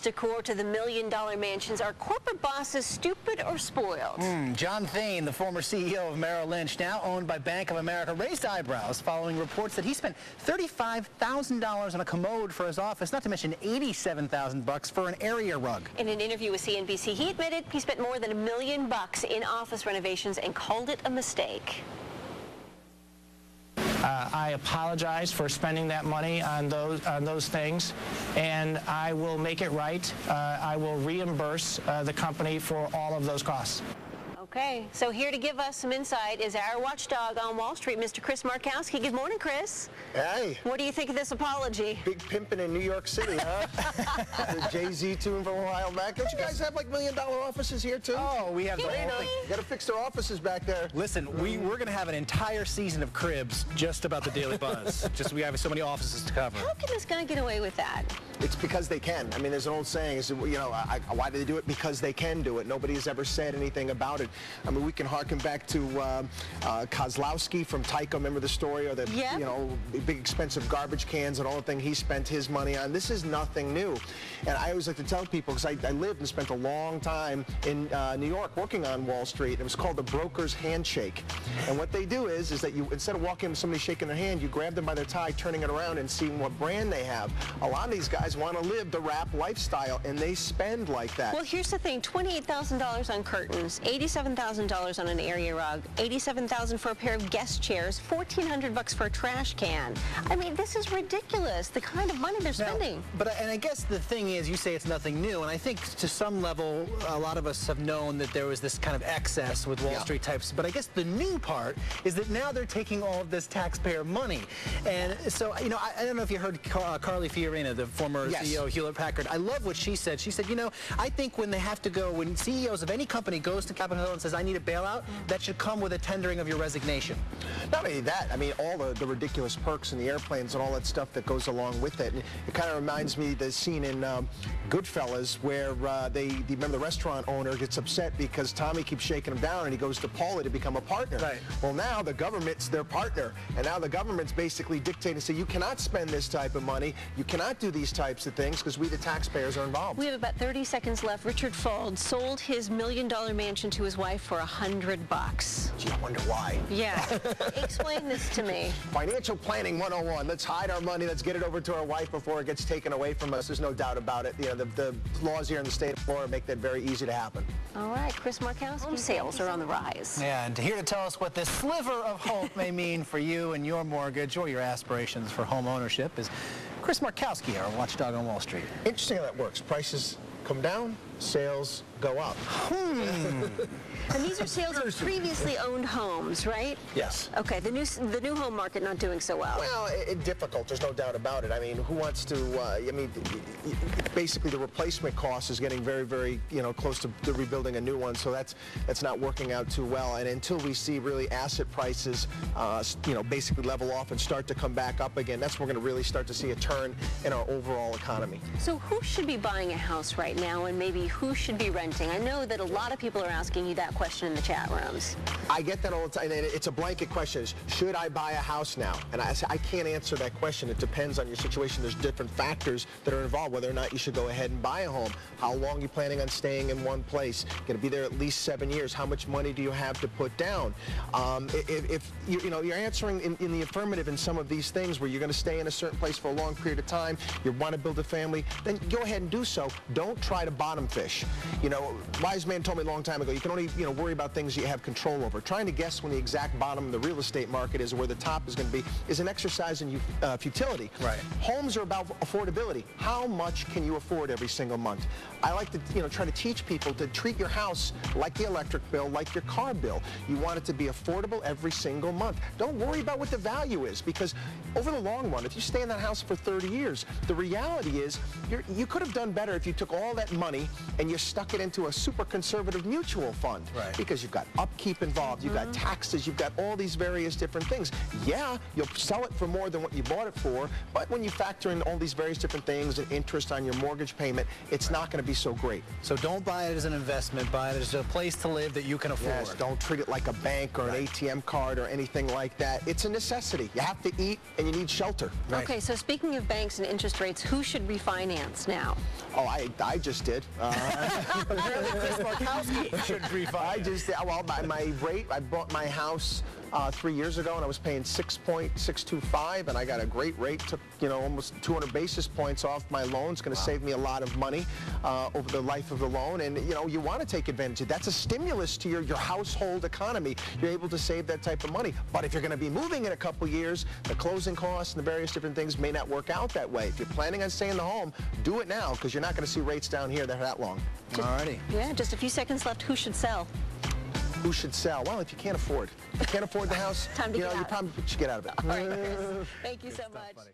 office decor to the million-dollar mansions. Are corporate bosses stupid or spoiled? John Thain, the former CEO of Merrill Lynch, now owned by Bank of America, raised eyebrows following reports that he spent $35,000 on a commode for his office, not to mention $87,000 for an area rug. In an interview with CNBC, he admitted he spent more than $1 million in office renovations and called it a mistake. I apologize for spending that money on those things, and I will make it right. I will reimburse the company for all of those costs. Okay, so here to give us some insight is our watchdog on Wall Street, Mr. Chris Markowski. Good morning, Chris. Hey. What do you think of this apology? Big pimping in New York City, huh? The Jay-Z tune from a while back. Don't you guys have like $1 million offices here too? Oh, we have the whole thing. You gotta fix their offices back there. Listen, we're gonna have an entire season of Cribs just about the Daily Buzz. We have so many offices to cover. How can this guy get away with that? It's because they can. I mean, there's an old saying, is, you know, why do they do it? Because they can do it. Nobody has ever said anything about it. I mean, we can harken back to Kozlowski from Tyco. Remember the story? Or the, you know, big expensive garbage cans and all the thing he spent his money on. This is nothing new. And I always like to tell people, because I lived and spent a long time in New York working on Wall Street. It was called the broker's handshake. And what they do is that you, instead of walking up to somebody shaking their hand, you grab them by their tie, turning it around and seeing what brand they have. A lot of these guys want to live the rap lifestyle, and they spend like that. Well, here's the thing. $28,000 on curtains, $87,000 on an area rug, $87,000 for a pair of guest chairs, $1,400 for a trash can. I mean, this is ridiculous, the kind of money they're spending. And I guess the thing is, you say it's nothing new, and I think to some level, a lot of us have known that there was this kind of excess with Wall Street types, but I guess the new part is that now they're taking all of this taxpayer money. And so, you know, I don't know if you heard Carly Fiorina, the former CEO of Hewlett-Packard. I love what she said. She said, you know, I think when they have to go, when CEOs of any company goes to Capitol Hill and says, I need a bailout, that should come with a tendering of your resignation. Not only that, I mean, all the ridiculous perks and the airplanes and all that stuff that goes along with it. And it kind of reminds me of the scene in Goodfellas where remember the restaurant owner gets upset because Tommy keeps shaking him down and he goes to Paula to become a partner. Right. Well, now the government's their partner, and now the government's basically dictating, say, you cannot spend this type of money, you cannot do these types of things because we, the taxpayers, are involved. We have about 30 seconds left. Richard Fuld sold his $1 million mansion to his wife for $100. Gee, I wonder why. Yeah. Explain this to me. Financial planning 101. Let's hide our money. Let's get it over to our wife before it gets taken away from us. There's no doubt about it. You know, the laws here in the state of Florida make that very easy to happen. All right, Chris Markowski. Home sales are on the rise. Yeah, and here to tell us what this sliver of hope may mean for you and your mortgage or your aspirations for home ownership is Chris Markowski, our watchdog on Wall Street. Interesting how that works. Prices come down, sales go up. And these are sales of previously owned homes, right? Yes. Okay, the new home market not doing so well. Well, it's difficult. There's no doubt about it. I mean, who wants to? I mean, basically the replacement cost is getting very, very, you know, close to rebuilding a new one. So that's not working out too well. And until we see really asset prices, you know, basically level off and start to come back up again, that's when we're going to really start to see a turn in our overall economy. So who should be buying a house right now, and maybe who should be renting? I know that a lot of people are asking you that question in the chat rooms. I get that all the time. It's a blanket question. Should I buy a house now? And I say, I can't answer that question. It depends on your situation. There's different factors that are involved, whether or not you should go ahead and buy a home. How long are you planning on staying in one place? Going to be there at least 7 years. How much money do you have to put down? If you know, you're answering in the affirmative in some of these things where you're going to stay in a certain place for a long period of time, you want to build a family, then go ahead and do so. Don't try to bottom fish. You know, wise man told me a long time ago, you can only, you know, worry about things you have control over. Trying to guess when the exact bottom of the real estate market is or where the top is going to be is an exercise in futility. Right. Homes are about affordability. How much can you afford every single month? I like to, you know, try to teach people to treat your house like the electric bill, like your car bill. You want it to be affordable every single month. Don't worry about what the value is, because over the long run, if you stay in that house for 30 years, the reality is you could have done better if you took all that money and you stuck it into into a super conservative mutual fund. Right. Because you've got upkeep involved, you've got taxes, you've got all these various different things. Yeah, you'll sell it for more than what you bought it for, but when you factor in all these various different things and interest on your mortgage payment, it's not going to be so great. So don't buy it as an investment, buy it as a place to live that you can afford. Yes, don't treat it like a bank or an ATM card or anything like that. It's a necessity. You have to eat and you need shelter. Right. Okay, so speaking of banks and interest rates, who should refinance now? Oh, I just did. Markowski should refinance. I just, well, my rate, I bought my house 3 years ago and I was paying 6.625 and I got a great rate, took, almost 200 basis points off my loan. It's going to save me a lot of money over the life of the loan, and you want to take advantage of that. That's a stimulus to your household economy. You're able to save that type of money. But if you're going to be moving in a couple years, the closing costs and the various different things may not work out that way. If you're planning on staying in the home, do it now, because you're not going to see rates down here that long. Alrighty. Yeah, just a few seconds left. Who should sell? Who should sell? Well, if you can't afford. If you can't afford the house, Time to get out. you probably should get out of it. All right, Chris. Thank you so much.